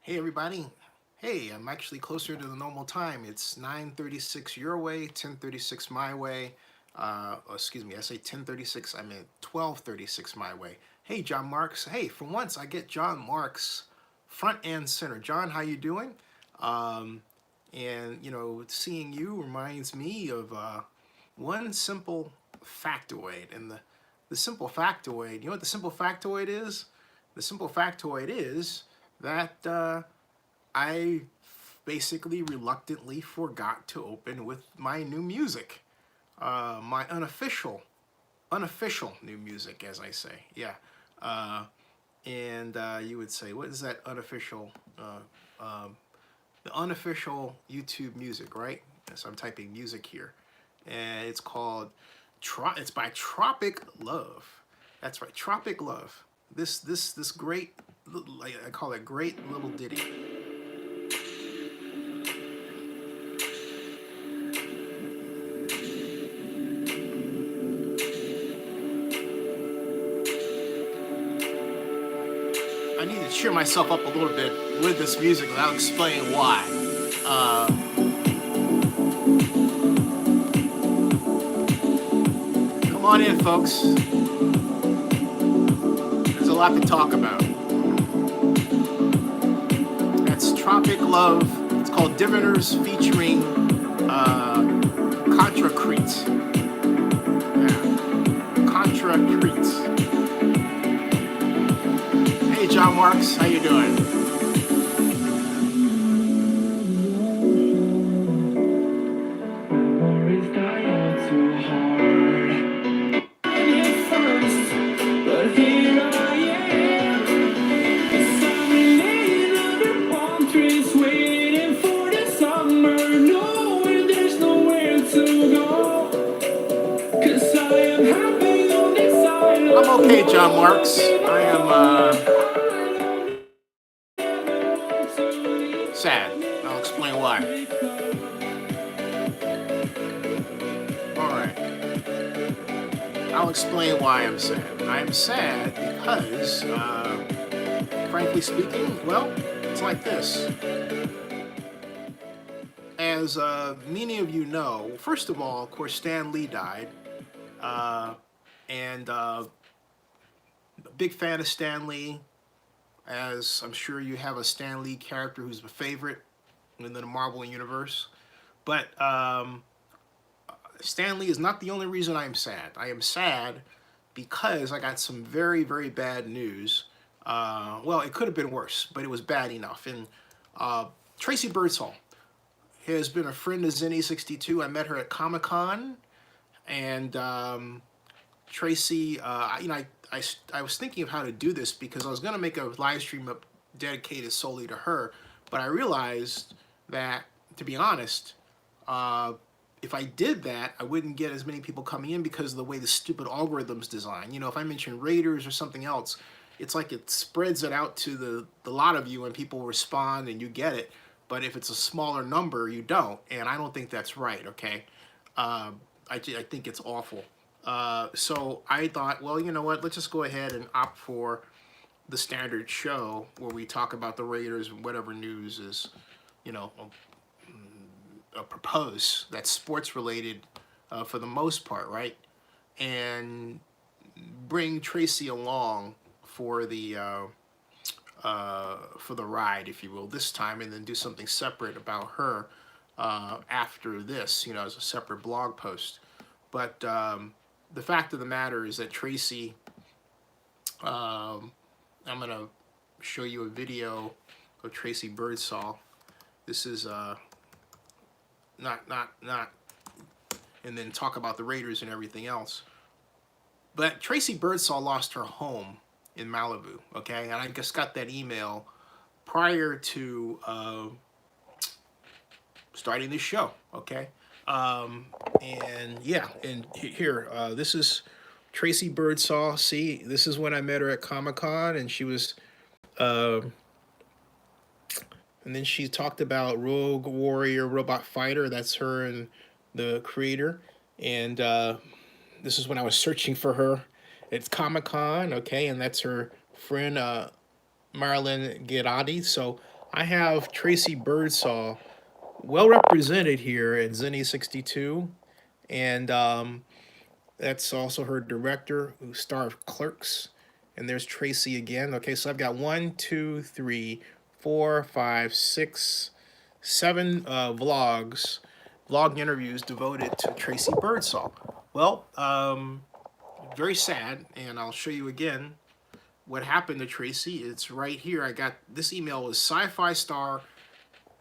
Hey everybody. Hey, I'm actually closer to the normal time. It's 9:36 your way, 10:36 my way. Excuse me, I say 10:36, I meant 12:36 my way. Hey, John Marks. Hey, for once I get John Marks front and center. John, how you doing? Um, seeing you reminds me of one simple factoid. And the simple factoid, you know what the simple factoid is? The simple factoid is that I basically reluctantly forgot to open with my new music, my unofficial new music, as I say. Yeah, uh, and you would say, what is that unofficial? The unofficial YouTube music, right? So I'm typing music here, and it's called. It's by Tropic Love. That's right, Tropic Love. This great, like I call it, great little ditty. I need to cheer myself up a little bit with this music, and I'll explain why. Uh, Come on in, folks. There's a lot to talk about. That's Tropic Love. It's called Diviners featuring Contra Crete. Yeah, Contra Crete. Hey, John Marks, how you doing? I'm okay, John Marks. I am sad. I'll explain why. All right. I'll explain why I'm sad. I'm sad because, frankly speaking, well, it's like this. As many of you know, first of all, of course, Stan Lee died, uh, and a big fan of Stan Lee. As I'm sure you have a Stan Lee character who's a favorite in the Marvel universe, but Stan Lee is not the only reason I am sad. I am sad because I got some very, very bad news. Well, it could have been worse, but it was bad enough. And Tracy Birdsall has been a friend of Zenny62. I met her at Comic Con, and Tracy, I was thinking of how to do this because I was going to make a live stream up dedicated solely to her, but I realized that, to be honest, uh, if I did that, I wouldn't get as many people coming in because of the way the stupid algorithm's designed. You know, if I mention Raiders or something else, it's like it spreads it out to the lot of you and people respond and you get it. But if it's a smaller number, you don't. And I don't think that's right, okay? I think it's awful. So I thought, well, you know what? Let's just go ahead and opt for the standard show where we talk about the Raiders and whatever news is, you know, proposed that's sports related for the most part, right? And bring Tracy along for the ride, if you will, this time, and then do something separate about her after this, you know, as a separate blog post. But the fact of the matter is that Tracy, I'm gonna show you a video of Tracy Birdsall. This is not, and then talk about the Raiders and everything else. But Tracy Birdsall lost her home in Malibu, okay? And I just got that email prior to starting this show, okay? And yeah, and here, this is Tracy Birdsall. See, this is when I met her at Comic Con, and she was, uh, and then she talked about Rogue Warrior Robot Fighter. That's her and the creator. And this is when I was searching for her at Comic Con, okay? And that's her friend Marilyn Ghiarati. So I have Tracy Birdsall well represented here in Zenny 62, and that's also her director, who star of Clerks. And there's Tracy again. Okay, so I've got one, two, three, four, five, six, seven vlog interviews devoted to Tracy Birdsall. Well, very sad, and I'll show you again what happened to Tracy. It's right here. I got this email was sci-fi star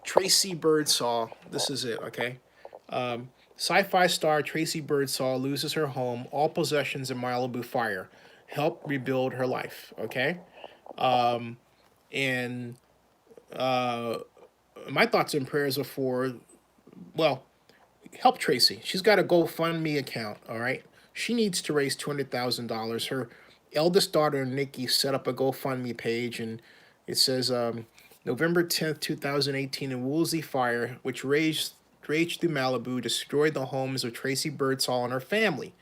Tracy Birdsall. This is it, okay? Sci-fi star Tracy Birdsall loses her home, all possessions in Malibu fire. Help rebuild her life, okay? And my thoughts and prayers are for, well, help Tracy. She's got a GoFundMe account, all right? She needs to raise $200,000. Her eldest daughter, Nikki, set up a GoFundMe page, and it says November 10th, 2018, in Woolsey fire, which raged through Malibu, destroyed the homes of Tracy Birdsall and her family.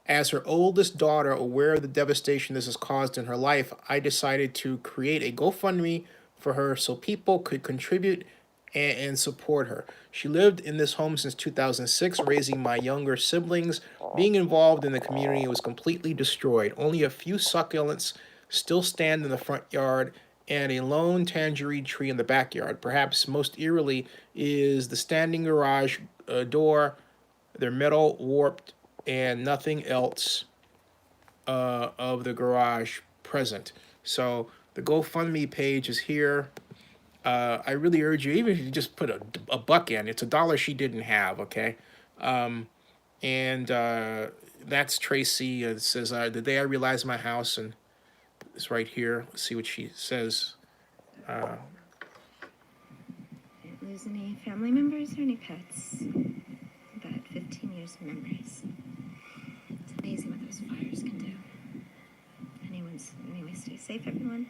As her oldest daughter, aware of the devastation this has caused in her life, I decided to create a GoFundMe for her so people could contribute and support her. She lived in this home since 2006, raising my younger siblings. Being involved in the community was completely destroyed. Only a few succulents still stand in the front yard and a lone tangerine tree in the backyard. Perhaps most eerily is the standing garage door, their metal warped, and nothing else of the garage present. So the GoFundMe page is here. I really urge you, even if you just put a buck in, it's $1 she didn't have, okay? And that's Tracy. It says, the day I realized my house, and it's right here. Let's see what she says. Didn't lose any family members or any pets, but 15 years of memories. It's amazing what those fires can do. Anyway, stay safe, everyone.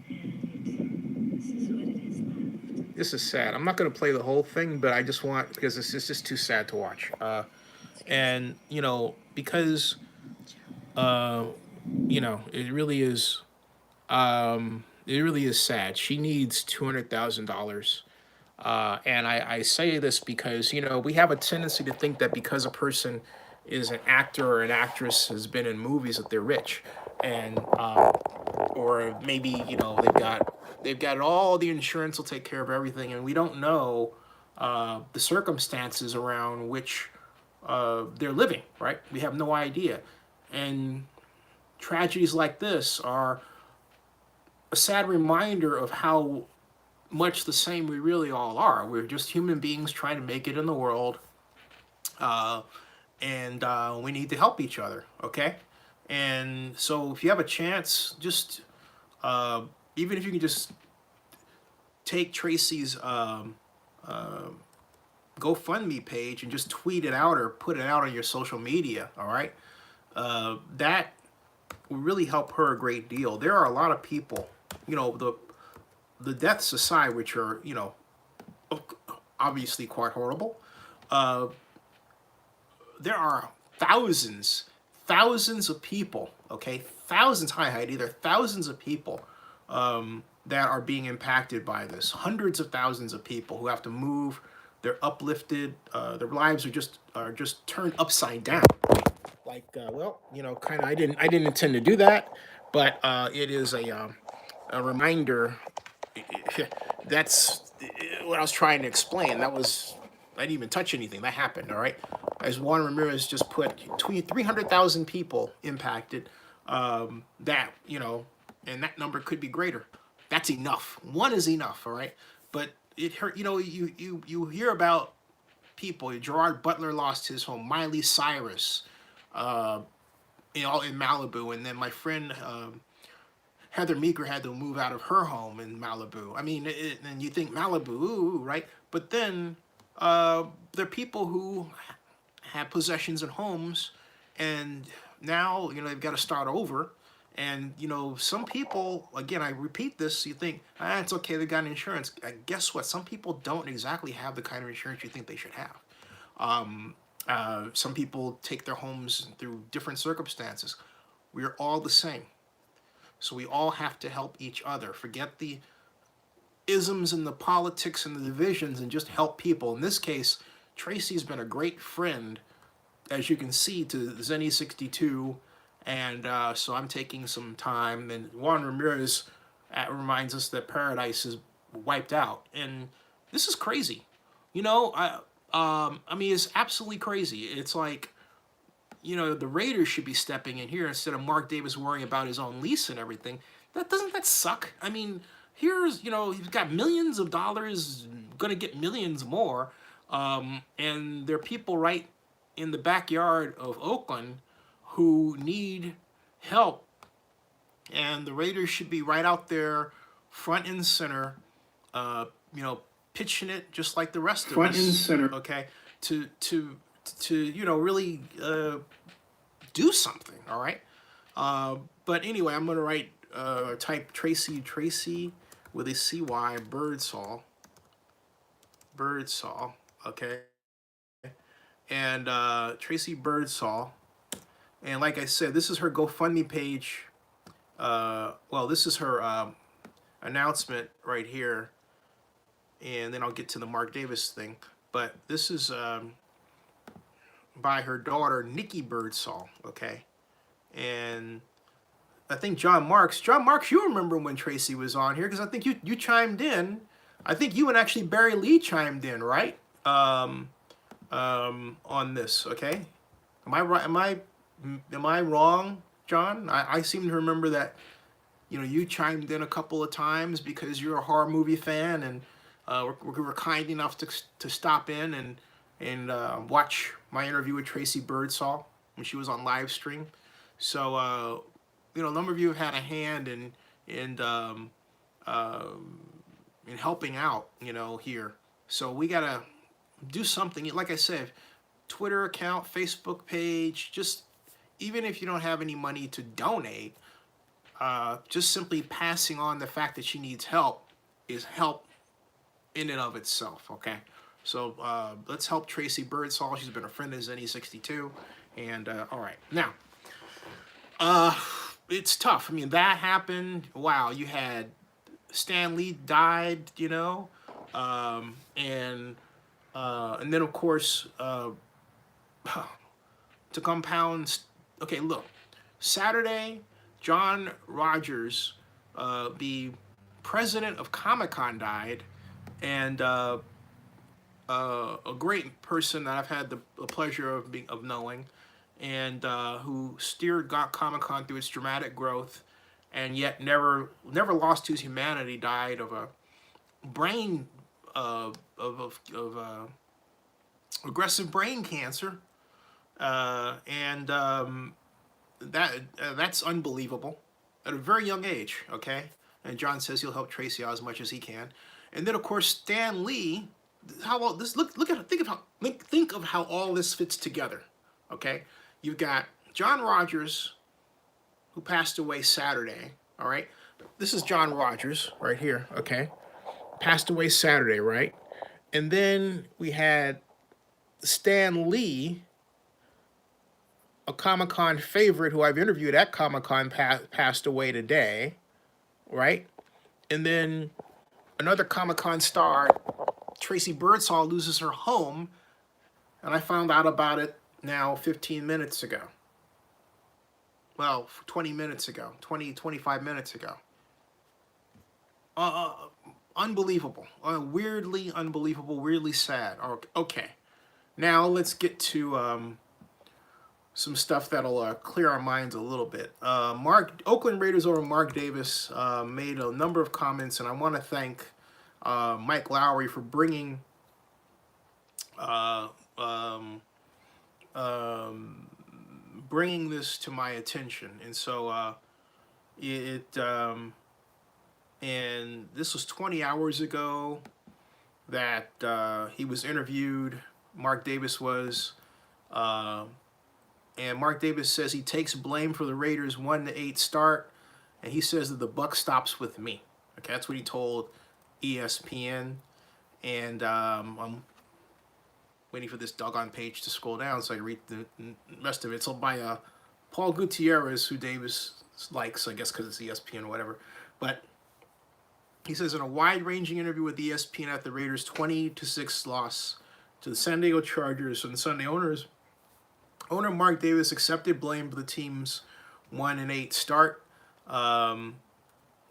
And this is what it is left. This is sad. I'm not going to play the whole thing, but I just want, because it's just too sad to watch. And, you know, because, you know, it really is sad. She needs $200,000. And I say this because, you know, we have a tendency to think that because a person is an actor or an actress has been in movies that they're rich, and or maybe, you know, they've got all the insurance will take care of everything, and we don't know the circumstances around which they're living, right? We have no idea, and tragedies like this are a sad reminder of how much the same we really all are. We're just human beings trying to make it in the world, and we need to help each other, okay? And so if you have a chance, just even if you can just take Tracy's GoFundMe page and just tweet it out or put it out on your social media, all right? That will really help her a great deal. There are a lot of people, you know, the deaths aside, which are, you know, obviously quite horrible, there are thousands of people, okay, thousands, hi Heidi, there are thousands of people that are being impacted by this. Hundreds of thousands of people who have to move. They're uplifted. Their lives are just turned upside down. Like, well, you know, kind of. I didn't intend to do that, but it is a reminder. That's what I was trying to explain. That was, I didn't even touch anything. That happened. All right. As Juan Ramirez just put, 300,000 people impacted. That, you know, and that number could be greater. That's enough. One is enough. All right. But it hurt. You know, you hear about people. Gerard Butler lost his home. Miley Cyrus, you know, in Malibu, and then my friend Heather Meeker had to move out of her home in Malibu. I mean, and you think Malibu, ooh, right? But then there are people who have possessions and homes, and now, you know, they've got to start over. And, you know, some people, again, I repeat this, you think, it's okay, they got insurance. Guess what? Some people don't exactly have the kind of insurance you think they should have. Some people take their homes through different circumstances. We're all the same. So we all have to help each other. Forget the isms and the politics and the divisions and just help people. In this case, Tracy's been a great friend, as you can see, to Zenny62, and so I'm taking some time. And Juan Ramirez reminds us that Paradise is wiped out, and this is crazy. You know, I mean, it's absolutely crazy. It's like, you know, the Raiders should be stepping in here instead of Mark Davis worrying about his own lease and everything. Doesn't that suck? I mean, here's, you know, he's got millions of dollars, gonna get millions more, and there are people right in the backyard of Oakland who need help, and the Raiders should be right out there, front and center, you know, pitching it just like the rest of us. Front and center. Okay, to you know, really do something. All right. But anyway, I'm gonna write type Tracy with a CY Birdsall. Okay. And Tracy Birdsall. And like I said, this is her GoFundMe page. Well, this is her announcement right here. And then I'll get to the Mark Davis thing. But this is by her daughter, Nikki Birdsall, okay? And I think John Marks, you remember when Tracy was on here, because I think you chimed in. I think you and actually Barry Lee chimed in, right? On this, okay? Am I right? Am I wrong, John? I seem to remember that, you know, you chimed in a couple of times because you're a horror movie fan, and we were kind enough to stop in and watch my interview with Tracy Birdsall when she was on live stream. So, you know, a number of you have had a hand in helping out, you know, here. So we gotta do something. Like I said, Twitter account, Facebook page, just even if you don't have any money to donate, just simply passing on the fact that she needs help is help in and of itself, okay? So let's help Tracy Birdsall. She's been a friend of Zenny62. And all right, now, it's tough. I mean, that happened. Wow, you had Stan Lee died, you know, and then of course to compound. Okay, look, Saturday, John Rogers, the president of Comic-Con, died, and a great person that I've had the pleasure of knowing, and who steered Comic-Con through its dramatic growth, and yet never lost his humanity, died of a brain of aggressive brain cancer, and that's unbelievable at a very young age. Okay, and John says he'll help Tracy out as much as he can, and then of course Stan Lee. How all this think of how all this fits together. Okay, you've got John Rogers, who passed away Saturday. All right, this is John Rogers right here. Okay, passed away Saturday, right? And then we had Stan Lee, a Comic-Con favorite who I've interviewed at Comic-Con, passed away today, right? And then another Comic-Con star, Tracy Birdsall, loses her home, and I found out about it now 15 minutes ago. Well, 20 minutes ago, 25 minutes ago. Unbelievable. Weirdly unbelievable, weirdly sad. Okay, now let's get to some stuff that'll clear our minds a little bit. Oakland Raiders owner Mark Davis made a number of comments, and I want to thank Mike Lowry for bringing bringing this to my attention. And so and this was 20 hours ago that he was interviewed. Mark Davis was, and Mark Davis says he takes blame for the Raiders' 1-8 start, and he says that the buck stops with me. Okay, that's what he told ESPN, and I'm waiting for this doggone page to scroll down so I can read the rest of it. It's by Paul Gutierrez, who Davis likes, I guess, because it's ESPN or whatever. But He says in a wide-ranging interview with ESPN at the Raiders' 20-6 loss to the San Diego Chargers on Sunday, owner Mark Davis accepted blame for the team's 1-8 start. And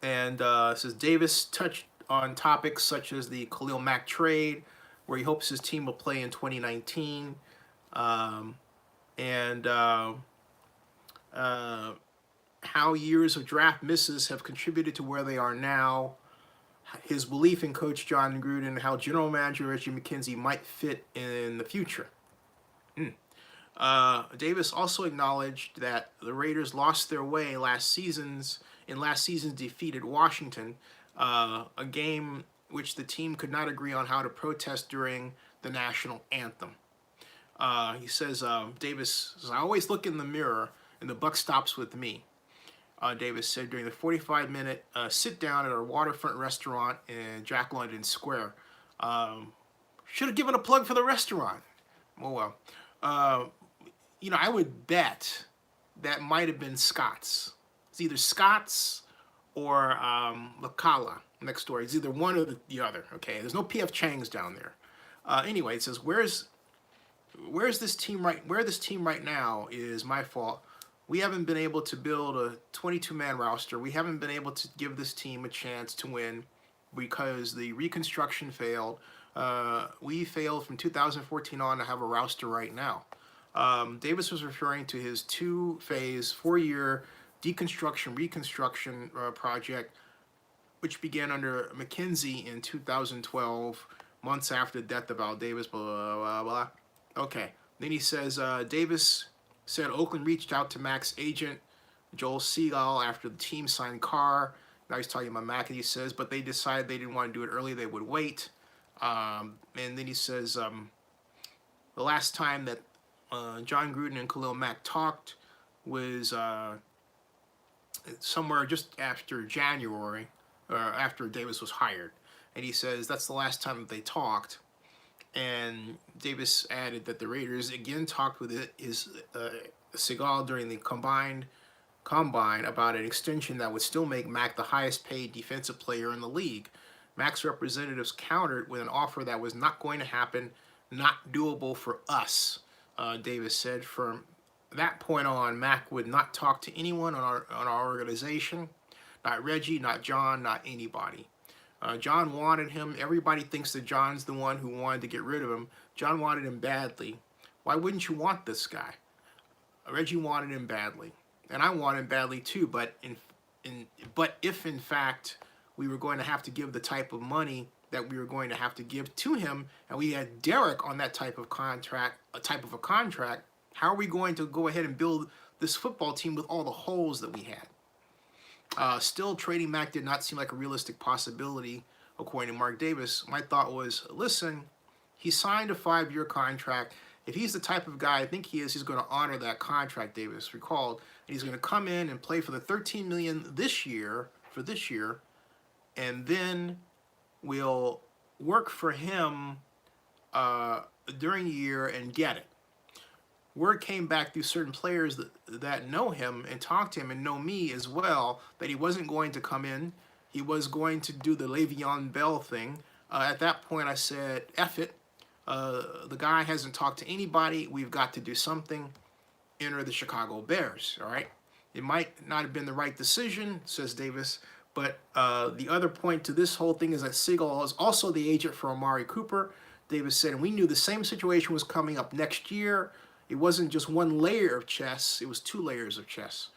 says Davis touched on topics such as the Khalil Mack trade, where he hopes his team will play in 2019, and how years of draft misses have contributed to where they are now. His belief in Coach John Gruden and how General Manager Reggie McKenzie might fit in the future. Davis also acknowledged that the Raiders lost their way in last season's defeat at Washington, a game which the team could not agree on how to protest during the national anthem. He says, Davis says, I always look in the mirror and the buck stops with me. Davis said during the 45-minute sit down at our waterfront restaurant in Jack London Square. Should have given a plug for the restaurant. Oh well. I would bet that might have been Scott's. It's either Scott's or Macala next door. It's either one or the other. Okay, there's no P.F. Chang's down there. Anyway, it says where's this team right? Where this team right now is my fault. We haven't been able to build a 22-man roster. We haven't been able to give this team a chance to win because the reconstruction failed. We failed from 2014 on to have a roster right now. Davis was referring to his two-phase, 4-year reconstruction project, which began under McKenzie in 2012, months after the death of Al Davis, blah, blah, blah, blah. Okay. Then he says, Davis said Oakland reached out to Mac's agent, Joel Seagal, after the team signed Carr. Now he's talking about Mac, and he says, but they decided they didn't want to do it early, they would wait. And then he says, the last time that John Gruden and Khalil Mack talked was somewhere just after January, or after Davis was hired. And he says that's the last time that they talked. And Davis added that the Raiders again talked with his Seagal during the combine about an extension that would still make Mack the highest paid defensive player in the league. Mack's representatives countered with an offer that was not going to happen, not doable for us, Davis said. From that point on, Mack would not talk to anyone on our organization, not Reggie, not John, not anybody. John wanted him. Everybody thinks that John's the one who wanted to get rid of him. John wanted him badly. Why wouldn't you want this guy? Reggie wanted him badly, and I want him badly too. But if in fact we were going to have to give the type of money that we were going to have to give to him, and we had Derek on that type of a contract, how are we going to go ahead and build this football team with all the holes that we had? Still, trading Mack did not seem like a realistic possibility, according to Mark Davis. My thought was, listen, he signed a 5-year contract. If he's the type of guy I think he is, he's going to honor that contract, Davis recalled. And he's going to come in and play for the $13 million this year, and then we'll work for him during the year and get it. Word came back through certain players that know him and talk to him and know me as well that he wasn't going to come in. He was going to do the Le'Veon Bell thing. At that point, I said, F it. The guy hasn't talked to anybody. We've got to do something. Enter the Chicago Bears, all right? It might not have been the right decision, says Davis, but the other point to this whole thing is that Seagal is also the agent for Amari Cooper. Davis said, and we knew the same situation was coming up next year. It wasn't just one layer of chess, it was 2 layers of chess.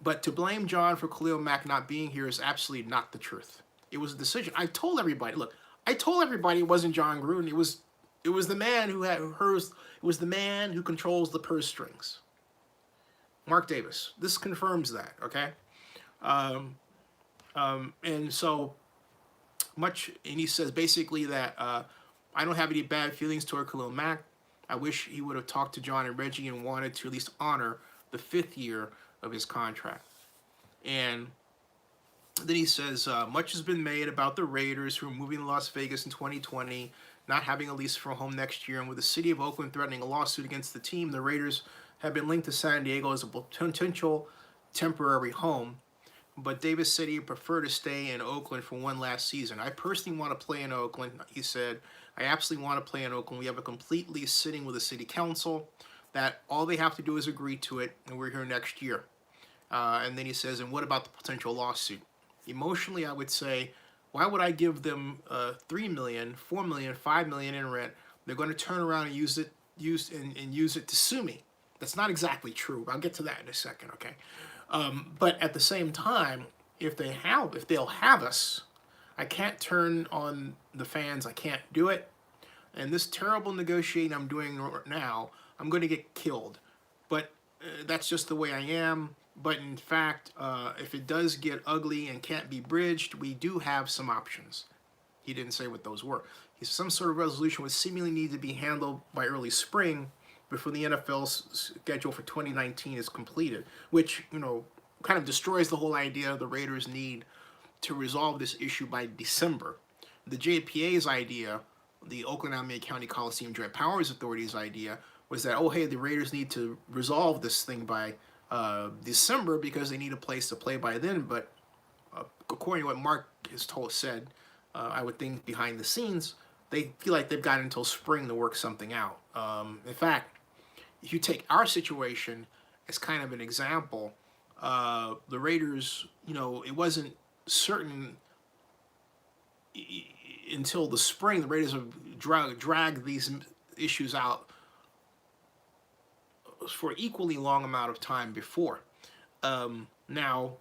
But to blame John for Khalil Mack not being here is absolutely not the truth. It was a decision. I told everybody, look, it wasn't John Gruden. It was the man who controls the purse strings. Mark Davis. This confirms that, okay? And so much, and he says basically that I don't have any bad feelings toward Khalil Mack. I wish he would have talked to John and Reggie and wanted to at least honor the 5th year of his contract. And then he says, much has been made about the Raiders who are moving to Las Vegas in 2020, not having a lease for a home next year, and with the city of Oakland threatening a lawsuit against the team, the Raiders have been linked to San Diego as a potential temporary home. but Davis said he'd prefer to stay in Oakland for one last season. I personally want to play in Oakland, he said. I absolutely want to play in Oakland. We have a complete lease sitting with the city council that all they have to do is agree to it, and we're here next year. And then he says, and what about the potential lawsuit? Emotionally, I would say, why would I give them $3 million, $4 million, $5 million in rent? They're going to turn around and use it to sue me. That's not exactly true. I'll get to that in a second, okay? But at the same time, if they'll have us, I can't turn on the fans. I can't do it. And this terrible negotiating I'm doing right now, I'm going to get killed. But that's just the way I am. But in fact, if it does get ugly and can't be bridged, we do have some options. He didn't say what those were. He said some sort of resolution would seemingly need to be handled by early spring before the NFL's schedule for 2019 is completed, which, kind of destroys the whole idea the Raiders need to resolve this issue by December. The JPA's idea, the Oakland-Alameda County Coliseum Joint Powers Authority's idea, was that, oh, hey, the Raiders need to resolve this thing by December because they need a place to play by then. But according to what Mark has said, I would think behind the scenes, they feel like they've got until spring to work something out. In fact, if you take our situation as kind of an example, the Raiders, it wasn't certain until the spring. The Raiders have dragged these issues out for equally long amount of time before. Now,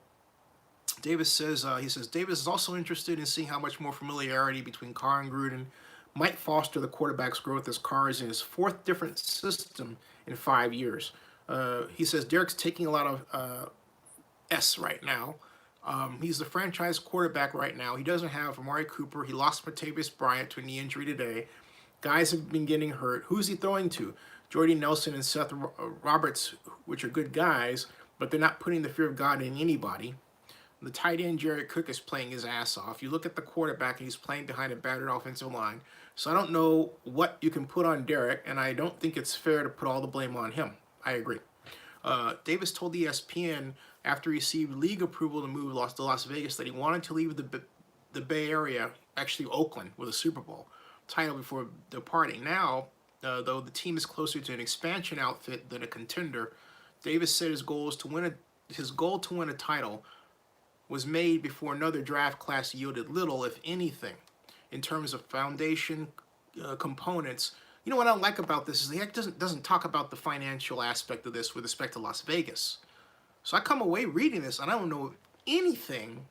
Davis says, Davis is also interested in seeing how much more familiarity between Carr and Gruden might foster the quarterback's growth as Carr is in his fourth different system in 5 years. He says Derek's taking a lot of S right now. He's the franchise quarterback right now. He doesn't have Amari Cooper. He lost Martavis Bryant to a knee injury today. Guys have been getting hurt. Who's he throwing to? Jordy Nelson and Seth Roberts, which are good guys, but they're not putting the fear of God in anybody. The tight end, Jared Cook, is playing his ass off. You look at the quarterback, and he's playing behind a battered offensive line. So I don't know what you can put on Derek, and I don't think it's fair to put all the blame on him. I agree. Davis told ESPN after he received league approval to move to Las Vegas that he wanted to leave the Bay Area, actually Oakland, with a Super Bowl title before departing. Now, though the team is closer to an expansion outfit than a contender, Davis said his goal to win a title was made before another draft class yielded little, if anything, in terms of foundation components. You know what I don't like about this is the heck doesn't talk about the financial aspect of this with respect to Las Vegas. So I come away reading this and I don't know anything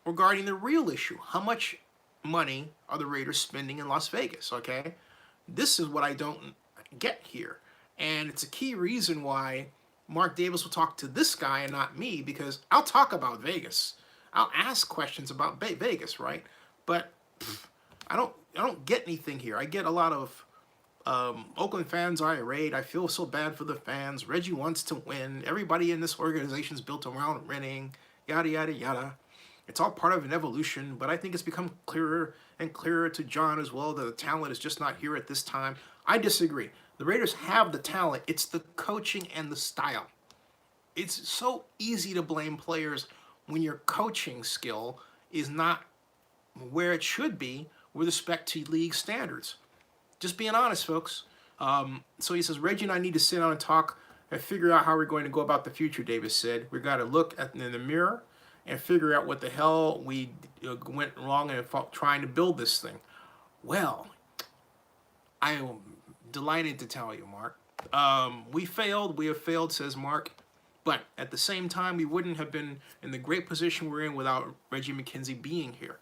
regarding the real issue. How much money are the Raiders spending in Las Vegas, okay? This is what I don't get here. And it's a key reason why Mark Davis will talk to this guy and not me, because I'll talk about Vegas. I'll ask questions about Vegas, right? But I don't get anything here. I get a lot of Oakland fans are irate. I feel so bad for the fans. Reggie wants to win. Everybody in this organization is built around winning, yada, yada, yada. It's all part of an evolution, but I think it's become clearer and clearer to John as well that the talent is just not here at this time. I disagree. The Raiders have the talent. It's the coaching and the style. It's so easy to blame players when your coaching skill is not where it should be with respect to league standards. Just being honest, folks. So he says, Reggie and I need to sit down and talk and figure out how we're going to go about the future, Davis said. We've got to look in the mirror and figure out what the hell we went wrong in trying to build this thing. Well, I am delighted to tell you, Mark. We have failed, says Mark. But at the same time, we wouldn't have been in the great position we're in without Reggie McKenzie being here.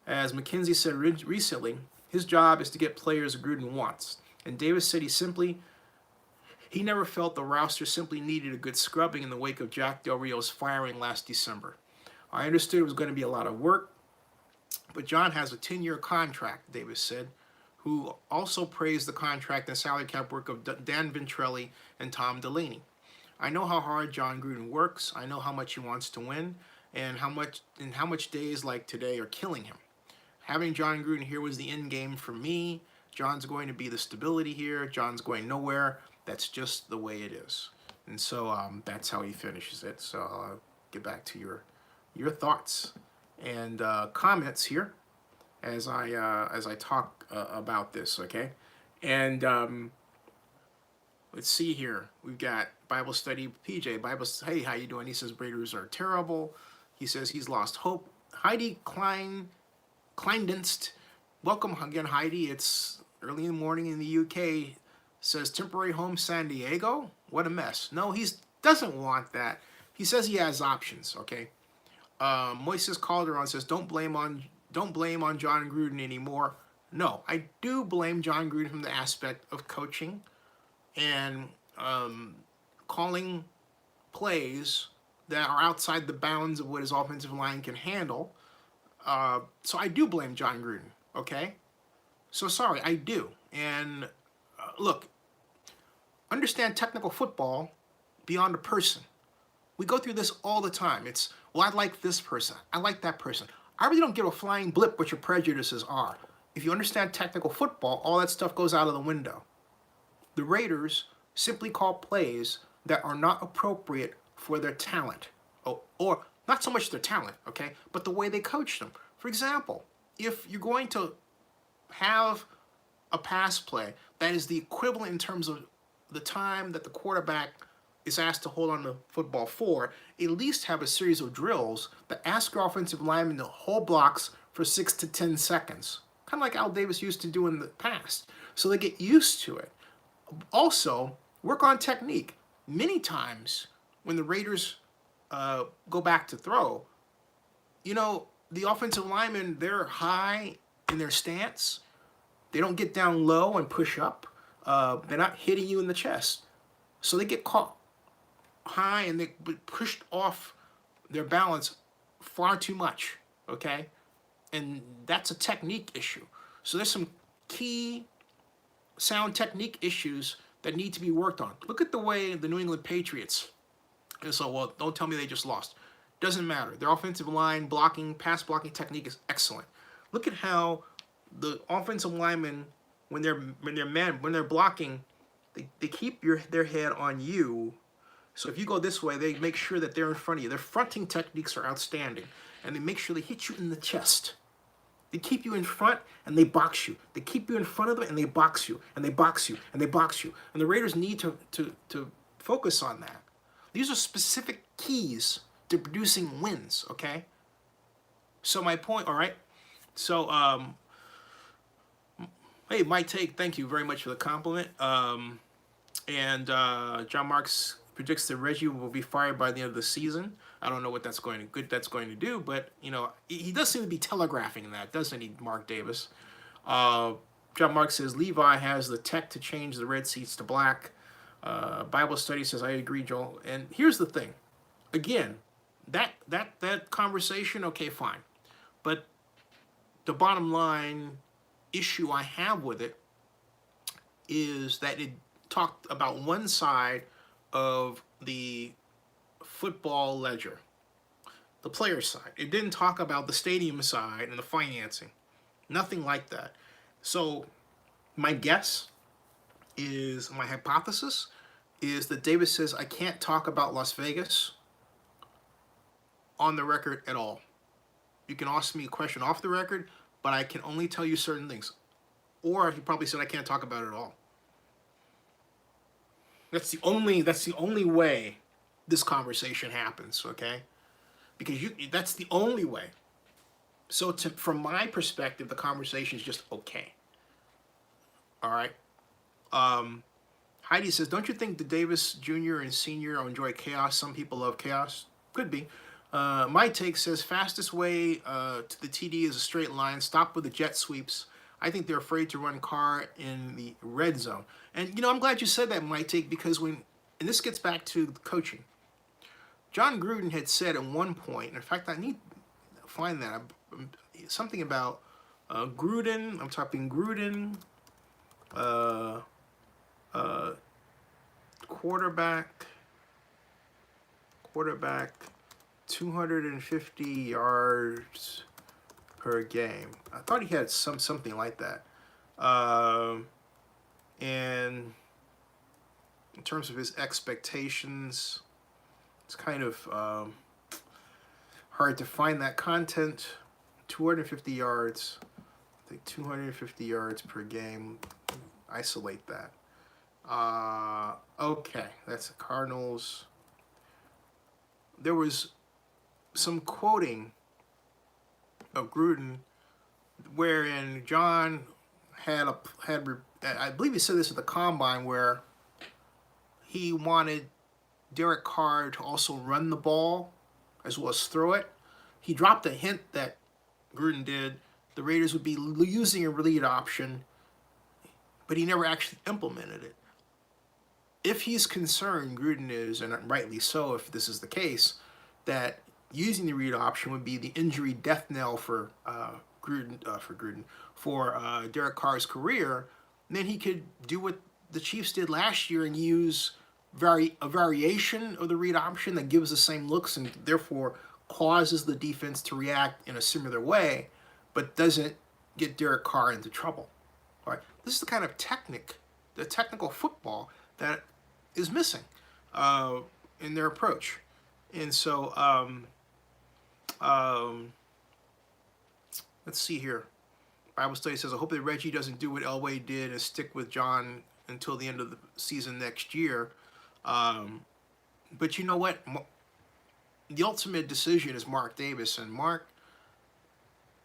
As McKenzie said recently, his job is to get players Gruden wants. And Davis said he never felt the roster simply needed a good scrubbing in the wake of Jack Del Rio's firing last December. I understood it was going to be a lot of work, but John has a 10-year contract, Davis said, who also praised the contract and salary cap work of Dan Ventrelli and Tom Delaney. I know how hard John Gruden works. I know how much he wants to win, and how much days like today are killing him. Having John Gruden here was the end game for me. John's going to be the stability here. John's going nowhere. That's just the way it is. And so that's how he finishes it. So get back to your thoughts and comments here as I talk about this. Okay, and let's see here. We've got Bible study. PJ Bible. Hey, how you doing? He says Raiders are terrible. He says he's lost hope. Heidi Kleindienst. Welcome again, Heidi. It's early in the morning in the UK. Says temporary home San Diego. What a mess. No, he doesn't want that. He says he has options. Okay. Moises Calderon says don't blame on John Gruden anymore. No, I do blame John Gruden from the aspect of coaching and calling plays that are outside the bounds of what his offensive line can handle. So I do blame John Gruden. Okay, so sorry, I do. And look, understand technical football beyond a person. We go through this all the time. It's, well, I like this person. I like that person. I really don't give a flying blip what your prejudices are. If you understand technical football, all that stuff goes out of the window. The Raiders simply call plays that are not appropriate for their talent. Or not so much their talent, okay, but the way they coach them. For example, if you're going to have a pass play that is the equivalent in terms of the time that the quarterback is asked to hold on the football for, at least have a series of drills that ask your offensive linemen to hold blocks for 6 to 10 seconds. Kind of like Al Davis used to do in the past. So they get used to it. Also, work on technique. Many times when the Raiders go back to throw, you know, the offensive linemen, they're high in their stance. They don't get down low and push up. They're not hitting you in the chest. So they get caught high and they pushed off their balance far too much, okay? And that's a technique issue. So there's some key sound technique issues that need to be worked on. Look at the way the New England Patriots, and so, well, don't tell me they just lost. Doesn't matter. Their offensive line blocking, pass blocking technique is excellent. Look at how the offensive linemen, when they're blocking, they keep their head on you. So if you go this way, they make sure that they're in front of you. Their fronting techniques are outstanding, and they make sure they hit you in the chest. They keep you in front and they box you. They keep you in front of them and they box you and they box you and they box you. And the Raiders need to focus on that. These are specific keys to producing wins. Okay. So my point. All right. So hey, my take. Thank you very much for the compliment. And John Marks predicts that Reggie will be fired by the end of the season. I don't know what that's going to do, but you know, he does seem to be telegraphing that, doesn't he, Mark Davis? John Mark says Levi has the tech to change the red seats to black. Bible study says I agree, Joel. And here's the thing, again, that conversation, okay, fine, but the bottom line issue I have with it is that it talked about one side of the football ledger, the player side. It didn't talk about the stadium side and the financing. Nothing like that. So my guess is, my hypothesis is that Davis says I can't talk about Las Vegas on the record at all. You can ask me a question off the record, but I can only tell you certain things. Or he probably said I can't talk about it at all. That's the only way this conversation happens, okay? Because that's the only way. So from my perspective, the conversation is just okay. All right. Heidi says, don't you think the Davis Jr. and Sr. enjoy chaos? Some people love chaos. Could be. My take says fastest way to the TD is a straight line. Stop with the jet sweeps. I think they're afraid to run Carr in the red zone. And, you know, I'm glad you said that, my take, because and this gets back to coaching. John Gruden had said at one point, in fact, I need to find that, something about Gruden, I'm typing Gruden, quarterback, 250 yards per game. I thought he had something like that. And in terms of his expectations, it's kind of hard to find that content. 250 yards. I think 250 yards per game. Isolate that. Okay, that's the Cardinals. There was some quoting of Gruden wherein John had I believe he said this at the combine, where he wanted Derek Carr to also run the ball as well as throw it. He dropped a hint that Gruden did the Raiders would be using a read option, but he never actually implemented it. If he's concerned, Gruden is, and rightly so if this is the case, that using the read option would be the injury death knell for Derek Carr's career, then he could do what the Chiefs did last year and use a variation of the read option that gives the same looks and therefore causes the defense to react in a similar way, but doesn't get Derek Carr into trouble. All right, this is the kind of technical football that is missing in their approach, and so let's see here. Bible study says, I hope that Reggie doesn't do what Elway did and stick with John until the end of the season next year. But you know what? The ultimate decision is Mark Davis, and Mark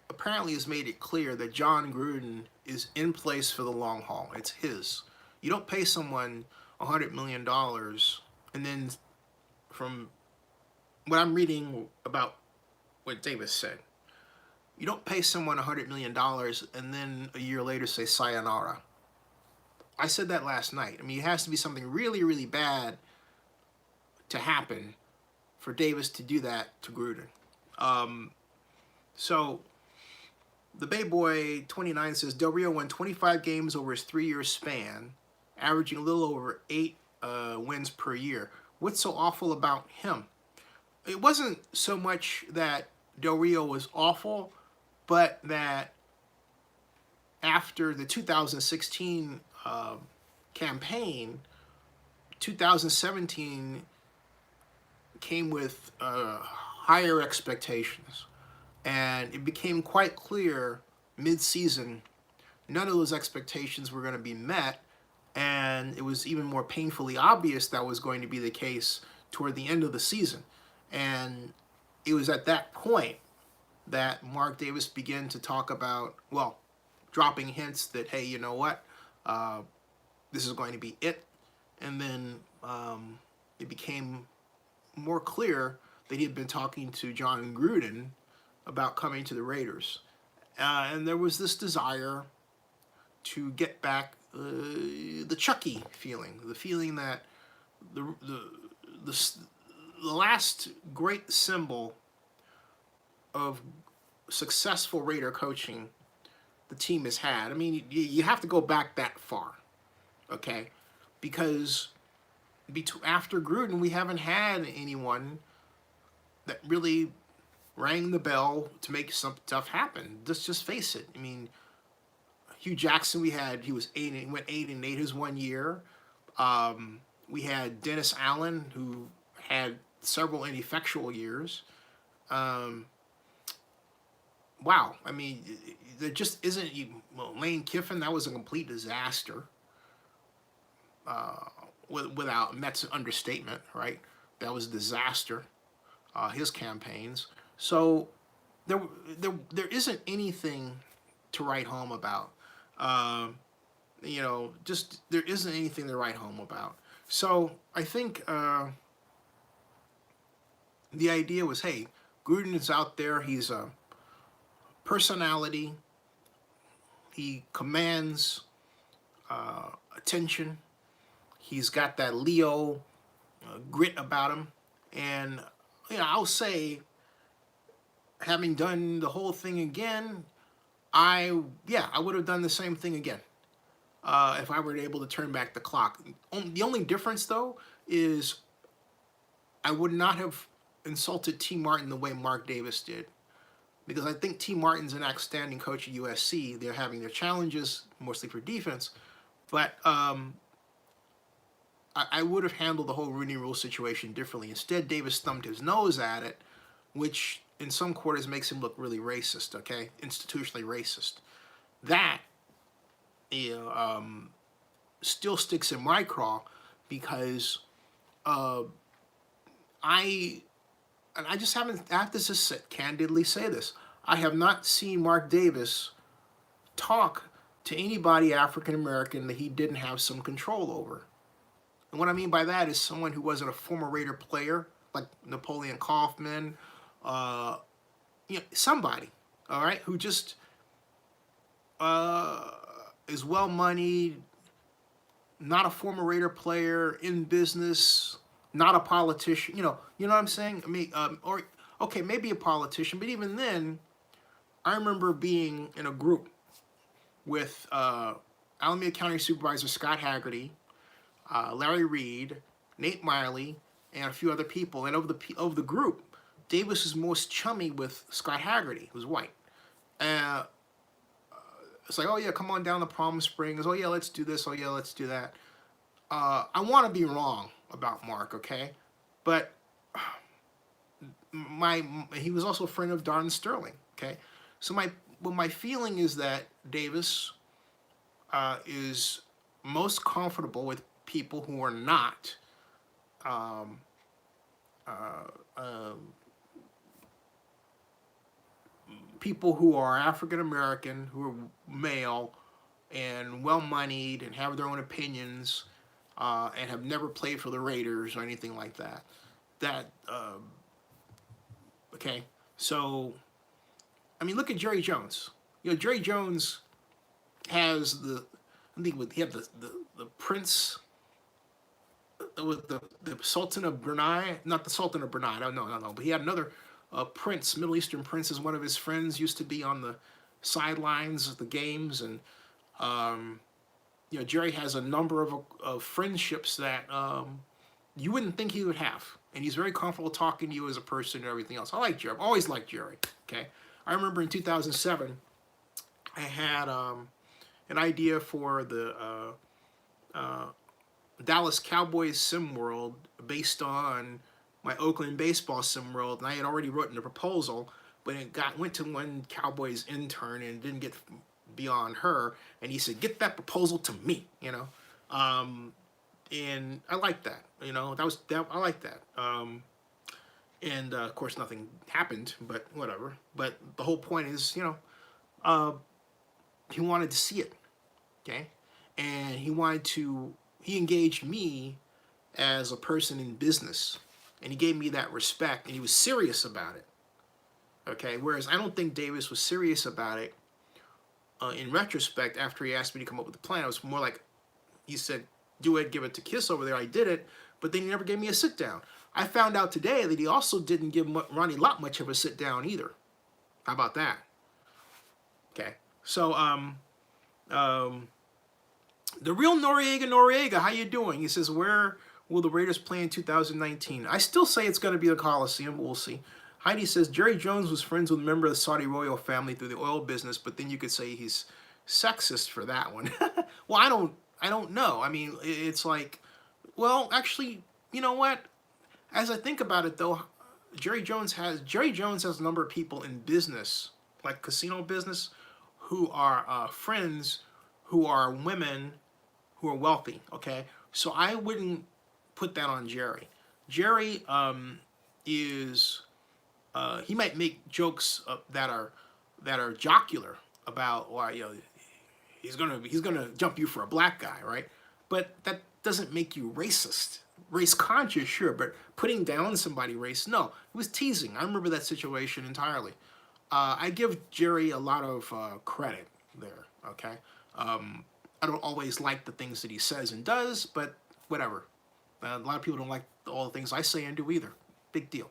apparently has made it clear that John Gruden is in place for the long haul. It's his. You don't pay someone $100 million, and then from what I'm reading about what Davis said, you don't pay someone $100 million and then a year later say sayonara. I said that last night. I mean, it has to be something really, really bad to happen for Davis to do that to Gruden. So the Bay Boy 29 says, Del Rio won 25 games over his 3-year span, averaging a little over 8 wins per year. What's so awful about him? It wasn't so much that Del Rio was awful, but that after the 2016 campaign, 2017 came with higher expectations. And it became quite clear mid-season none of those expectations were going to be met, and it was even more painfully obvious that was going to be the case toward the end of the season. And it was at that point that Mark Davis began to talk about, well, dropping hints that, hey, you know what, this is going to be it. And then it became more clear that he had been talking to John Gruden about coming to the Raiders. And there was this desire to get back the Chucky feeling, the feeling that the last great symbol of successful Raider coaching the team has had. I mean, you have to go back that far, okay? Because after Gruden, we haven't had anyone that really rang the bell to make some stuff happen. Let's just face it. I mean, Hugh Jackson, he went 8-8 his 1 year. We had Dennis Allen, who had several ineffectual years. Wow, I mean, there just isn't. Lane Kiffin, that was a complete disaster. Without, and that's an understatement, right? That was a disaster. His campaigns. So there isn't anything to write home about. Just there isn't anything to write home about. So I think the idea was, hey, Gruden is out there. He's a personality. He commands attention. He's got that Leo grit about him. And, I'll say, having done the whole thing again, I would have done the same thing again if I were able to turn back the clock. The only difference, though, is I would not have insulted T. Martin the way Mark Davis did. Because I think T. Martin's an outstanding coach at USC. They're having their challenges, mostly for defense. But I would have handled the whole Rooney Rule situation differently. Instead, Davis thumbed his nose at it, which in some quarters makes him look really racist, okay? Institutionally racist. That, you know, still sticks in my craw because uh, I and I just haven't. I have to just candidly say this. I have not seen Mark Davis talk to anybody African American that he didn't have some control over. And what I mean by that is someone who wasn't a former Raider player like Napoleon Kaufman, uh, you know, somebody, all right, who just uh, is well moneyed, not a former Raider player, in business, not a politician. You know what I'm saying? I mean, or okay, maybe a politician, but even then, I remember being in a group with Alameda County Supervisor Scott Haggerty, Larry Reed, Nate Miley, and a few other people. And of the group, Davis was most chummy with Scott Haggerty, who's white. Uh, it's like, oh yeah, come on down to Palm Springs. Oh yeah, let's do this. Oh yeah, let's do that. I want to be wrong about Mark, okay? But he was also a friend of Don Sterling, okay? So my feeling is that Davis is most comfortable with people who are not um, uh, uh, people who are African American, who are male and well moneyed and have their own opinions and have never played for the Raiders or anything like that. Okay, so I mean, look at Jerry Jones. You know, Jerry Jones has I think he had the prince with the Sultan of Brunei, not the Sultan of Brunei. No. But he had another prince, Middle Eastern prince, as one of his friends. Used to be on the sidelines of the games, and you know, Jerry has a number of friendships that you wouldn't think he would have, and he's very comfortable talking to you as a person and everything else. I like Jerry. I've always liked Jerry. Okay, I remember in 2007, I had an idea for the Dallas Cowboys sim world based on my Oakland baseball sim world, and I had already written a proposal, but it went to one Cowboys intern and didn't get beyond her, and he said, "Get that proposal to me," you know, and I like that, you know, I like that, and of course nothing happened, but whatever. But the whole point is, you know, he wanted to see it, okay, and he engaged me as a person in business, and he gave me that respect, and he was serious about it, okay, whereas I don't think Davis was serious about it. In retrospect, after he asked me to come up with a plan, it was more like he said, do it, give it to Kiss over there. I did it, but then he never gave me a sit down. I found out today that he also didn't give Ronnie Lott much of a sit down either. How about that? Okay, so the real Noriega, how you doing? He says, where will the Raiders play in 2019? I still say it's going to be the Coliseum, but we'll see. Heidi says, Jerry Jones was friends with a member of the Saudi royal family through the oil business, but then you could say he's sexist for that one. Well, I don't know. I mean, it's like, well, actually, you know what? As I think about it, though, Jerry Jones has a number of people in business, like casino business, who are friends, who are women, who are wealthy. Okay, so I wouldn't put that on Jerry. Jerry is he might make jokes that are jocular about why, you know, he's gonna jump you for a black guy, right? But that doesn't make you racist. Race conscious, sure, but putting down somebody race, no. It was teasing. I remember that situation entirely. I give Jerry a lot of credit there, okay? I don't always like the things that he says and does, but whatever. A lot of people don't like all the things I say and do either. Big deal.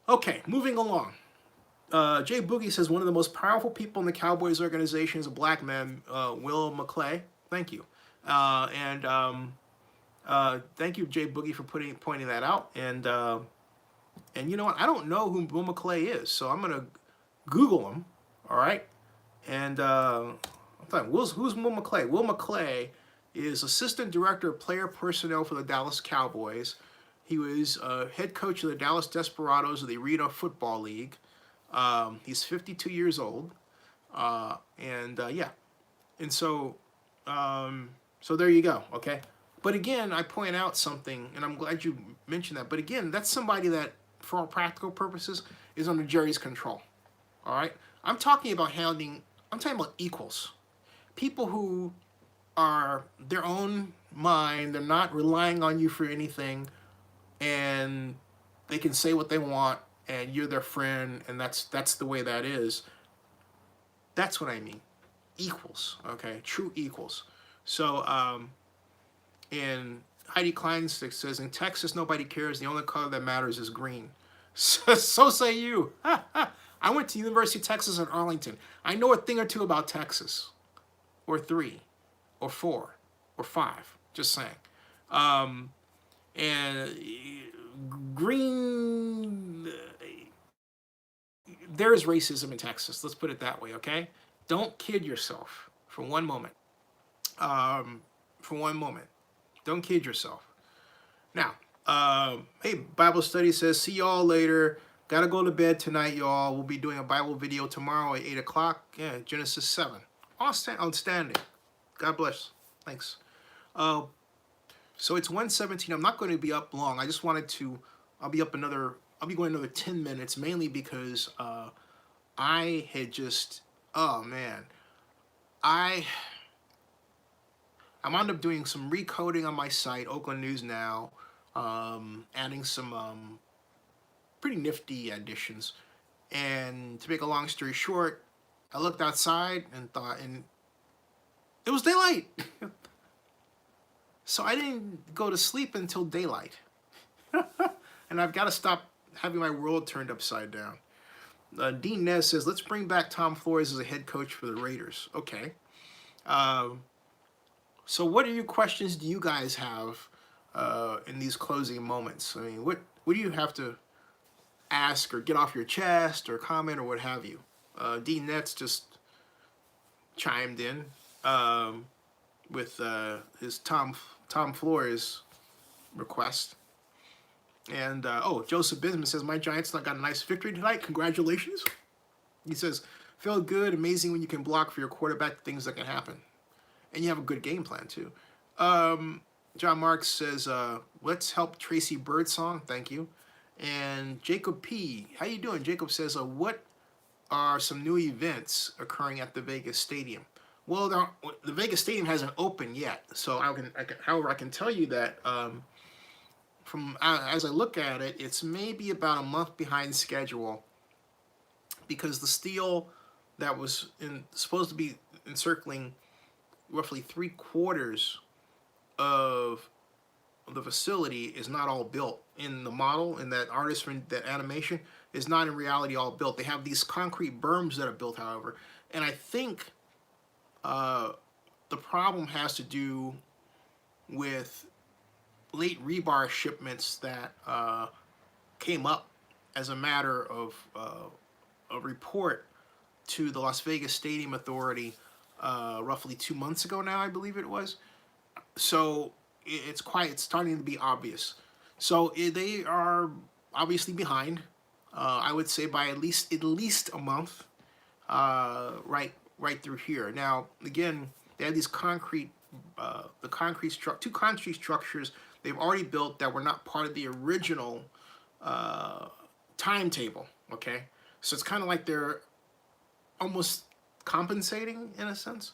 Okay, moving along. Jay Boogie says, one of the most powerful people in the Cowboys organization is a black man, Will McClay. Thank you. Thank you, Jay Boogie, for pointing that out. And you know what? I don't know who Will McClay is, so I'm going to Google him, all right? And I'm thinking, who's Will McClay? Will McClay is Assistant Director of Player Personnel for the Dallas Cowboys. He was head coach of the Dallas Desperados of the Arena Football League. He's 52 years old. Yeah. And so there you go. Okay. But again, I point out something, and I'm glad you mentioned that. But again, that's somebody that, for all practical purposes, is under Jerry's control. All right. I'm talking about equals. People who are their own mind. They're not relying on you for anything, and they can say what they want, and you're their friend, and that's the way that is. That's what I mean. Equals, okay, true equals. So, and Heidi Kleinstick says, in Texas, nobody cares. The only color that matters is green. So say you. I went to University of Texas at Arlington. I know a thing or two about Texas, or three, or four, or five. Just saying. And green, there is racism in Texas. Let's put it that way, okay? Don't kid yourself for one moment. For one moment. Don't kid yourself. Now, hey, Bible study says, see y'all later. Gotta go to bed tonight, y'all. We'll be doing a Bible video tomorrow at 8 o'clock. Yeah, Genesis 7. Outstanding. God bless. Thanks. So it's 1:17. I'm not going to be up long. I just wanted to, I'll be going another 10 minutes, mainly because I had just, oh man. I wound up doing some recoding on my site, Oakland News Now, adding some pretty nifty additions. And to make a long story short, I looked outside and it was daylight. So I didn't go to sleep until daylight. And I've got to stop having my world turned upside down. Dean Nez says, let's bring back Tom Flores as a head coach for the Raiders. Okay. So what questions do you guys have in these closing moments? I mean, what do you have to ask or get off your chest or comment or what have you? Dean Nets just chimed in with his Tom Flores request. And, Joseph Bisman says, my Giants got a nice victory tonight. Congratulations. He says, felt good, amazing when you can block for your quarterback, things that can happen. And you have a good game plan, too. John Marks says, let's help Tracy Birdsong. Thank you. And Jacob P. How you doing? Jacob says, what are some new events occurring at the Vegas Stadium? Well, the Vegas Stadium hasn't opened yet. So however, I can tell you that as I look at it, it's maybe about a month behind schedule because the steel that was supposed to be encircling roughly 3/4 of the facility is not all built. In the model, in that that animation, is not in reality all built. They have these concrete berms that are built, however, and I think the problem has to do with late rebar shipments that came up as a matter of a report to the Las Vegas Stadium Authority roughly 2 months ago now, I believe it was. So it's starting to be obvious. So they are obviously behind. I would say by at least a month, right through here. Now again, they have these two concrete structures they've already built that were not part of the original timetable. Okay, so it's kind of like they're almost compensating in a sense.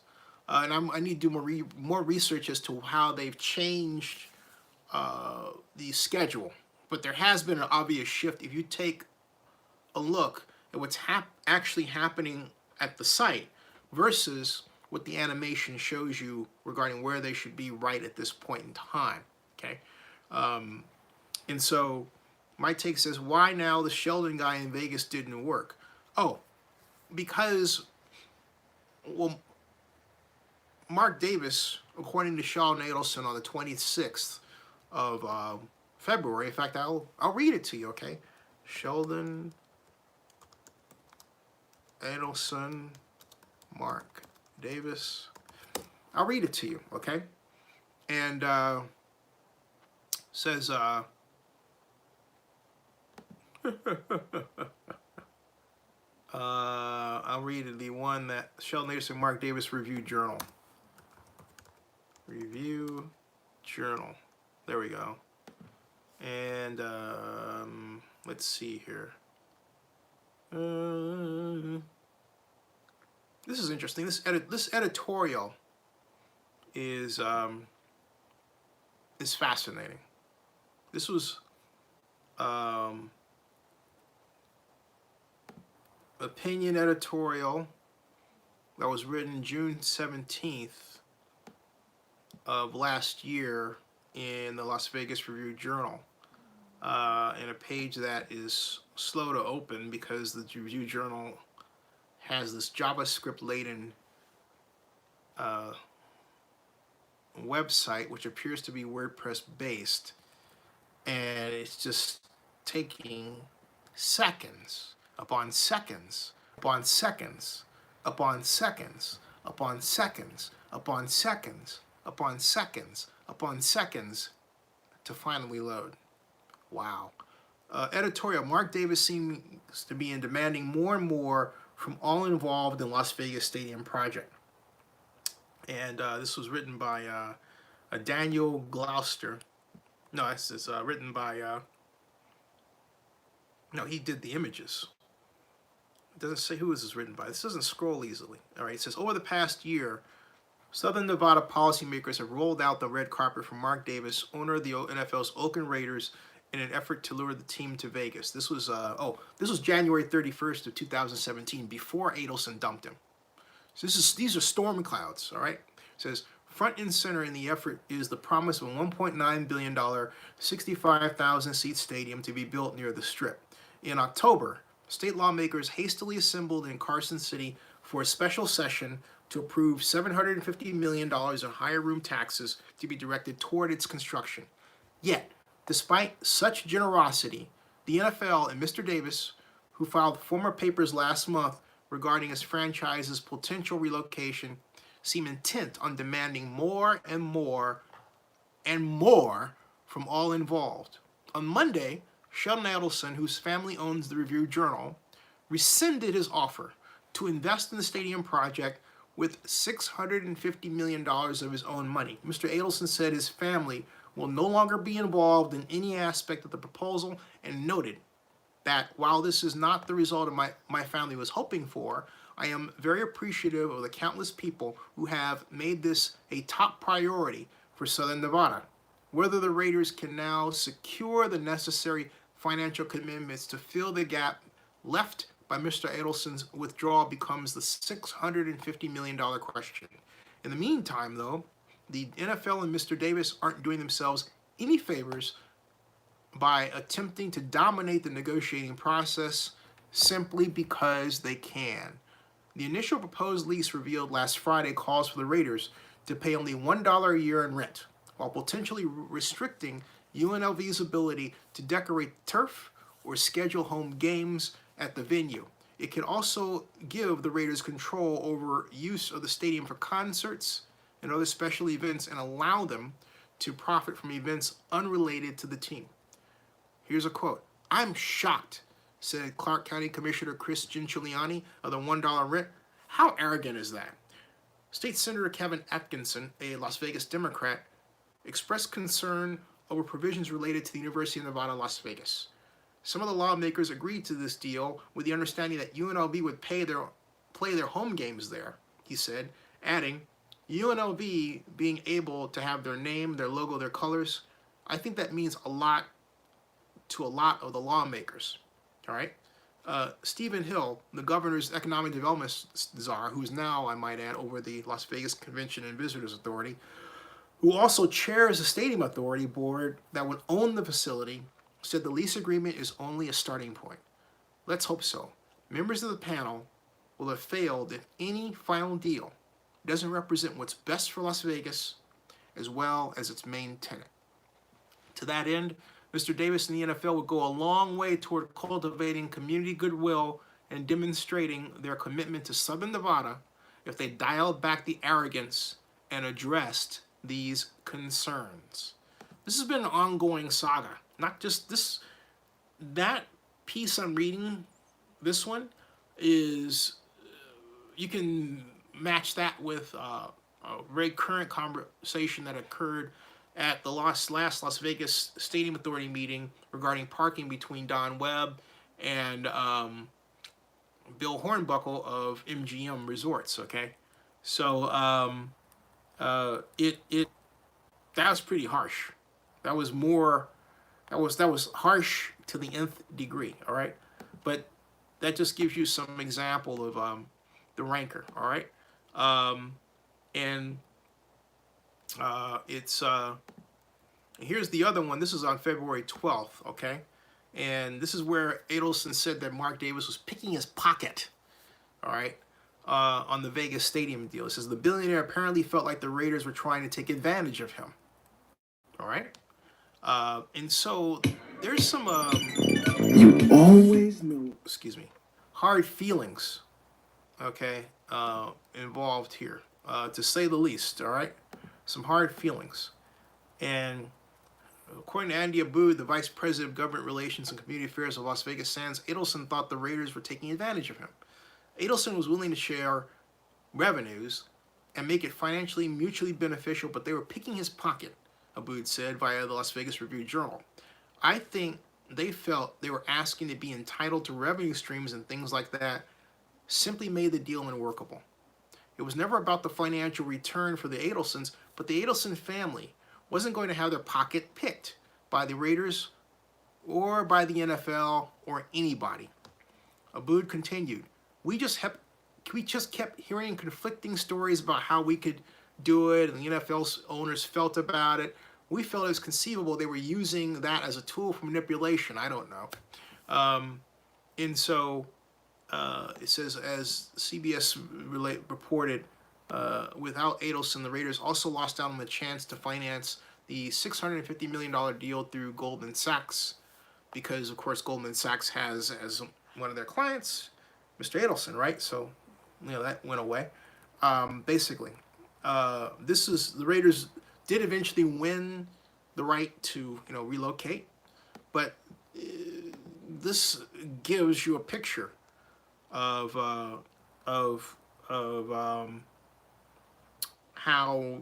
And I need to do more research as to how they've changed the schedule. But there has been an obvious shift. If you take a look at what's actually happening at the site versus what the animation shows you regarding where they should be right at this point in time. Okay, and so my take says, why now the Sheldon guy in Vegas didn't work? Oh, because, well, Mark Davis, according to Sean Adelson on the 26th of February, in fact, I'll read it to you, okay? Sheldon Adelson, Mark Davis. I'll read it to you, okay? And says, I'll read the one that Sheldon Adelson, Mark Davis Review Journal. Review Journal. There we go. And let's see here. This is interesting. This editorial is fascinating. This was opinion editorial that was written June 17th of last year in the Las Vegas Review Journal, in a page that is slow to open because the Review Journal has this JavaScript-laden website, which appears to be WordPress based, and it's just taking seconds upon seconds upon seconds upon seconds upon seconds upon seconds upon seconds upon seconds to finally load. Wow. Editorial: Mark Davis seems to be demanding more and more from all involved in Las Vegas Stadium project. And this was written by Daniel Gloucester. No, this is written by, no, he did the images. It doesn't say who this is written by. This doesn't scroll easily. All right, it says, over the past year, Southern Nevada policymakers have rolled out the red carpet for Mark Davis, owner of the NFL's Oakland Raiders, in an effort to lure the team to Vegas. This was January 31st of 2017, before Adelson dumped him. So these are storm clouds, all right? It says, front and center in the effort is the promise of a $1.9 billion, 65,000-seat stadium to be built near the Strip. In October, state lawmakers hastily assembled in Carson City for a special session to approve $750 million in higher room taxes to be directed toward its construction. Yet, despite such generosity, the NFL and Mr. Davis, who filed former papers last month regarding his franchise's potential relocation, seem intent on demanding more and more and more from all involved. On Monday, Sheldon Adelson, whose family owns the Review Journal, rescinded his offer to invest in the stadium project with $650 million of his own money. Mr. Adelson said his family will no longer be involved in any aspect of the proposal, and noted that while this is not the result of my family was hoping for, I am very appreciative of the countless people who have made this a top priority for Southern Nevada. Whether the Raiders can now secure the necessary financial commitments to fill the gap left by Mr. Adelson's withdrawal becomes the $650 million question. In the meantime, though, the NFL and Mr. Davis aren't doing themselves any favors by attempting to dominate the negotiating process simply because they can. The initial proposed lease revealed last Friday calls for the Raiders to pay only $1 a year in rent, while potentially restricting UNLV's ability to decorate turf or schedule home games at the venue. It could also give the Raiders control over use of the stadium for concerts and other special events, and allow them to profit from events unrelated to the team. Here's a quote. "I'm shocked," said Clark County Commissioner Chris Giuliani of the $1 rent. "How arrogant is that?" State Senator Kevin Atkinson, a Las Vegas Democrat, expressed concern over provisions related to the University of Nevada, Las Vegas. Some of the lawmakers agreed to this deal with the understanding that UNLV would play their home games there, he said, adding, UNLV being able to have their name, their logo, their colors, I think that means a lot to a lot of the lawmakers. All right. Stephen Hill, the governor's economic development czar, who's now, I might add, over the Las Vegas Convention and Visitors Authority, who also chairs the Stadium Authority board that would own the facility, said the lease agreement is only a starting point. Let's hope so. Members of the panel will have failed if any final deal doesn't represent what's best for Las Vegas as well as its main tenant. To that end, Mr. Davis and the NFL would go a long way toward cultivating community goodwill and demonstrating their commitment to Southern Nevada if they dialed back the arrogance and addressed these concerns. This has been an ongoing saga. Not just this, that piece I'm reading, this one, is you can match that with a very current conversation that occurred at the last Las Vegas Stadium Authority meeting regarding parking between Don Webb and Bill Hornbuckle of MGM Resorts. Okay, so it that was pretty harsh. That was more. That was harsh to the nth degree. All right, but that just gives you some example of the rancor. All right, and it's here's the other one. This is on February 12th. Okay, and this is where Adelson said that Mark Davis was picking his pocket. All right. On the Vegas Stadium deal, it says the billionaire apparently felt like the Raiders were trying to take advantage of him. All right, and so there's some You always know. excuse me, hard feelings, okay, involved here, to say the least. All right, some hard feelings, and according to Andy Aboud, the vice president of government relations and community affairs of Las Vegas Sands, Adelson thought the Raiders were taking advantage of him. Adelson was willing to share revenues and make it financially mutually beneficial, but they were picking his pocket, Aboud said via the Las Vegas Review-Journal. I think they felt they were asking to be entitled to revenue streams and things like that simply made the deal unworkable. It was never about the financial return for the Adelsons, but the Adelson family wasn't going to have their pocket picked by the Raiders or by the NFL or anybody. Aboud continued, we just kept hearing conflicting stories about how we could do it, and the NFL's owners felt about it. We felt it was conceivable they were using that as a tool for manipulation. I don't know. And so it says, as CBS reported, without Adelson, the Raiders also lost out on the chance to finance the $650 million deal through Goldman Sachs, because, of course, Goldman Sachs has as one of their clients Mr. Adelson, right? So, that went away. Basically, the Raiders did eventually win the right to, relocate, but this gives you a picture of how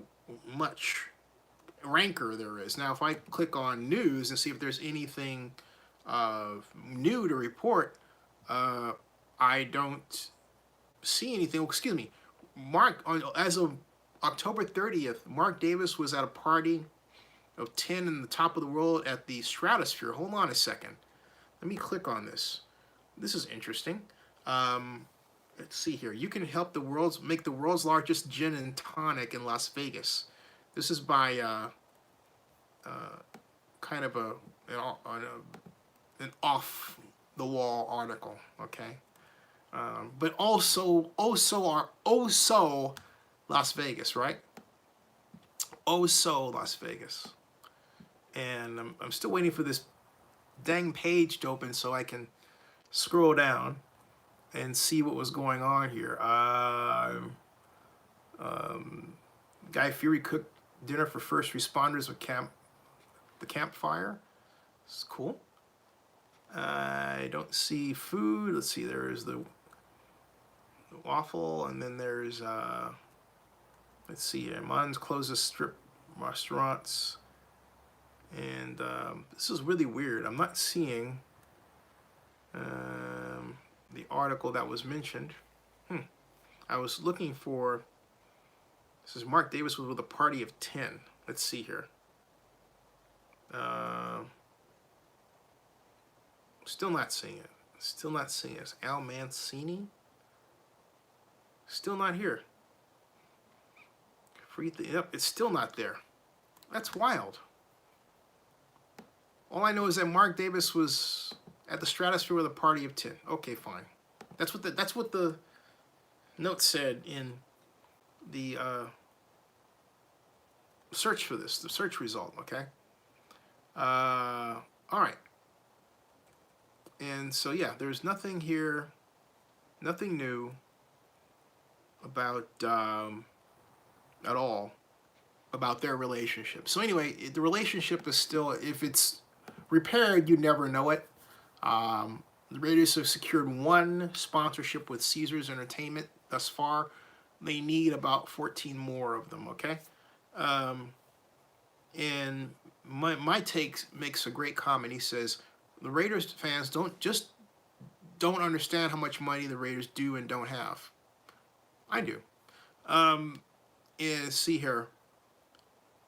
much rancor there is. Now, if I click on news and see if there's anything new to report, I don't see anything. Excuse me. As of October 30th, Mark Davis was at a party of 10 in the top of the world at the Stratosphere. Hold on a second. Let me click on this. This is interesting. Let's see here. You can help make the world's largest gin and tonic in Las Vegas. This is by kind of an off the wall article. Okay. But also Las Vegas, right? Las Vegas. And I'm still waiting for this dang page to open so I can scroll down and see what was going on here. Guy Fieri cooked dinner for first responders with the campfire. It's cool. I don't see food. Let's see, there's the waffle, and then there's let's see, Mons closes strip restaurants, and this is really weird. I'm not seeing the article that was mentioned. I was looking for, this is Mark Davis was with a party of 10. Let's see here. Still not seeing it. Still not seeing it. Al Mancini? Still not here. Yep, it's still not there. That's wild. All I know is that Mark Davis was at the Stratosphere with a party of 10. Okay, fine. That's what the note said in the search for this, the search result, okay? All right. And so, yeah, there's nothing here, nothing new about, at all, about their relationship. So anyway, the relationship is still, if it's repaired, you never know it. The Raiders have secured one sponsorship with Caesars Entertainment thus far. They need about 14 more of them, okay? And my take makes a great comment. He says, the Raiders fans don't understand how much money the Raiders do and don't have. I do. And see here.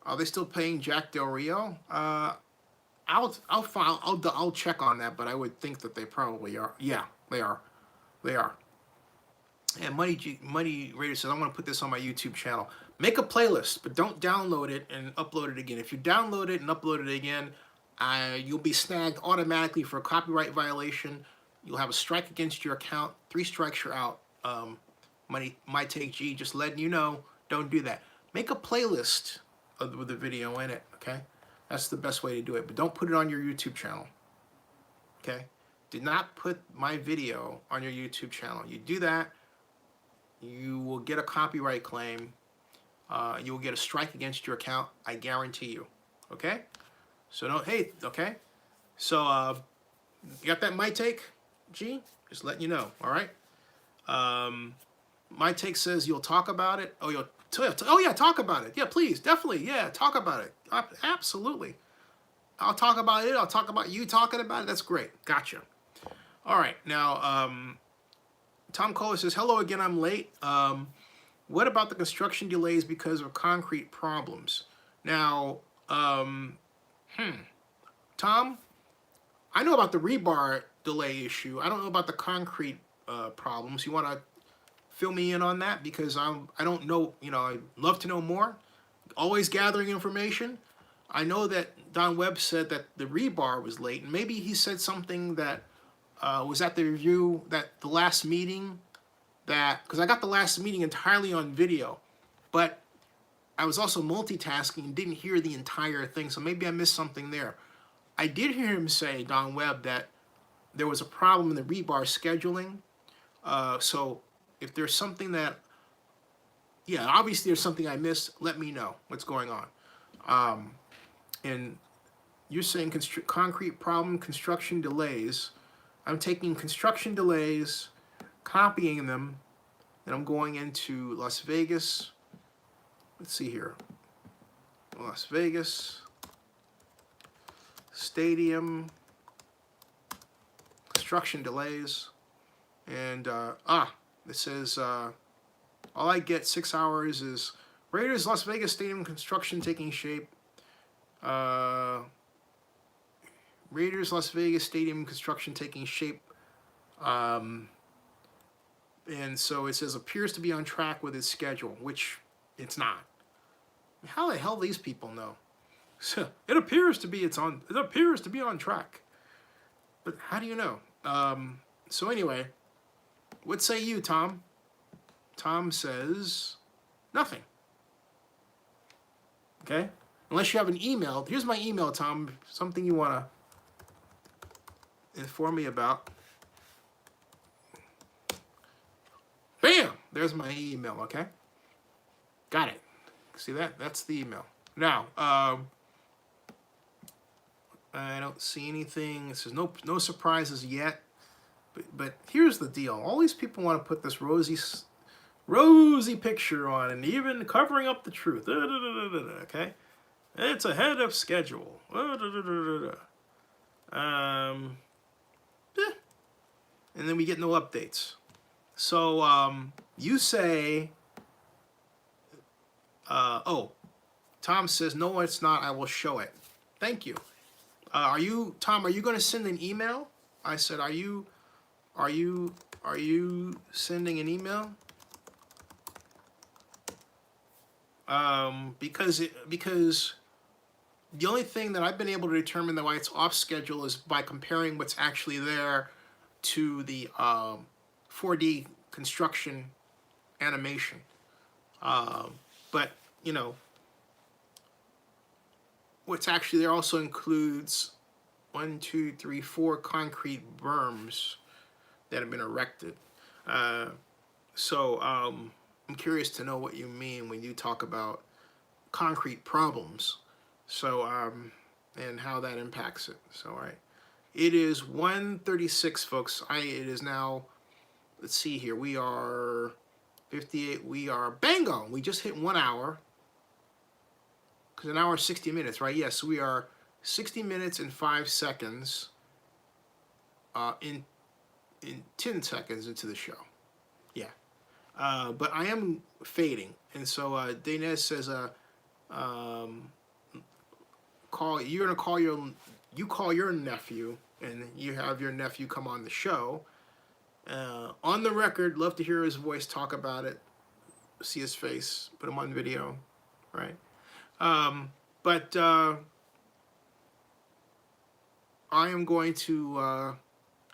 Are they still paying Jack Del Rio? I'll check on that, but I would think that they probably are. Yeah, they are. They are. And Money Raider says, I'm going to put this on my YouTube channel. Make a playlist, but don't download it and upload it again. If you download it and upload it again, you'll be snagged automatically for a copyright violation. You'll have a strike against your account. 3 strikes, you're out. My Take G, just letting you know, don't do that. Make a playlist with the video in it, okay? That's the best way to do it, but don't put it on your YouTube channel, okay? Do not put my video on your YouTube channel. You do that, you will get a copyright claim. You will get a strike against your account, I guarantee you, okay? So don't, hey, okay? So, you got that My Take, G? Just letting you know, all right? My Take says you'll talk about it. Oh, yeah, talk about it. Yeah, please, definitely, yeah, talk about it. Absolutely. I'll talk about it. I'll talk about you talking about it. That's great. Gotcha. All right, now, Tom Kohler says, hello again, I'm late. What about the construction delays because of concrete problems? Now, Tom, I know about the rebar delay issue. I don't know about the concrete problems. You want to fill me in on that? Because I don't know, I'd love to know more. Always gathering information. I know that Don Webb said that the rebar was late, and maybe he said something that was at the review, that the last meeting, because I got the last meeting entirely on video, but I was also multitasking and didn't hear the entire thing, so maybe I missed something there. I did hear him say, Don Webb, that there was a problem in the rebar scheduling. So if there's something that, yeah, obviously there's something I missed, let me know what's going on. And you're saying concrete problem, construction delays. I'm taking construction delays, copying them, and I'm going into Las Vegas. Let's see here. Las Vegas Stadium, construction delays, and it says all I get 6 hours is Raiders Las Vegas Stadium construction taking shape. Raiders Las Vegas Stadium construction taking shape. And so it says appears to be on track with its schedule, which it's not. How the hell these people know? So it appears to be on track. But how do you know? So anyway, what say you, Tom? Tom says nothing. Okay? Unless you have an email. Here's my email, Tom. Something you want to inform me about. Bam! There's my email, okay? Got it. See that? That's the email. Now, I don't see anything. It says no surprises yet. But here's the deal. All these people want to put this rosy picture on and even covering up the truth. Okay? It's ahead of schedule. And then we get no updates. So you say, Tom says, no, it's not. I will show it. Thank you. Tom, are you going to send an email? I said, are you sending an email? Because the only thing that I've been able to determine that why it's off schedule is by comparing what's actually there to the 4D construction animation. But, what's actually there also includes 1, 2, 3, 4 concrete berms that have been erected. So I'm curious to know what you mean when you talk about concrete problems. So, and how that impacts it. So, all right. It is 1:36, folks. It is now, let's see here. We are 58. We are, bango. We just hit 1 hour. Because an hour is 60 minutes, right? Yes, we are 60 minutes and 5 seconds in 10 seconds into the show. Yeah. But I am fading. And so Dainez says, you're gonna call your nephew, and you have your nephew come on the show. On the record, love to hear his voice, talk about it, see his face, put him on video, right? But I am going to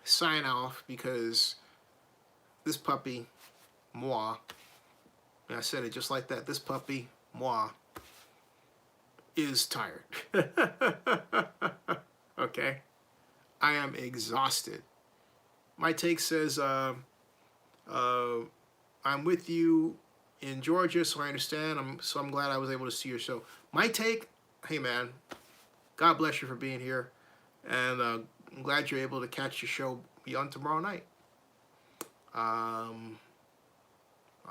sign off because this puppy, moi, and I said it just like that, this puppy, moi, is tired. Okay? I am exhausted. My take says, I'm with you in Georgia, so I understand. I'm glad I was able to see your show. My take, hey man, God bless you for being here, and I'm glad you're able to catch your show beyond tomorrow night. I'll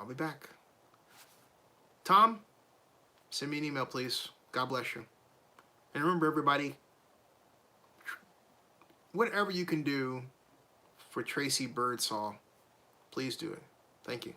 be back. Tom, send me an email, please. God bless you. And remember, everybody, whatever you can do for Tracy Birdsall, please do it. Thank you.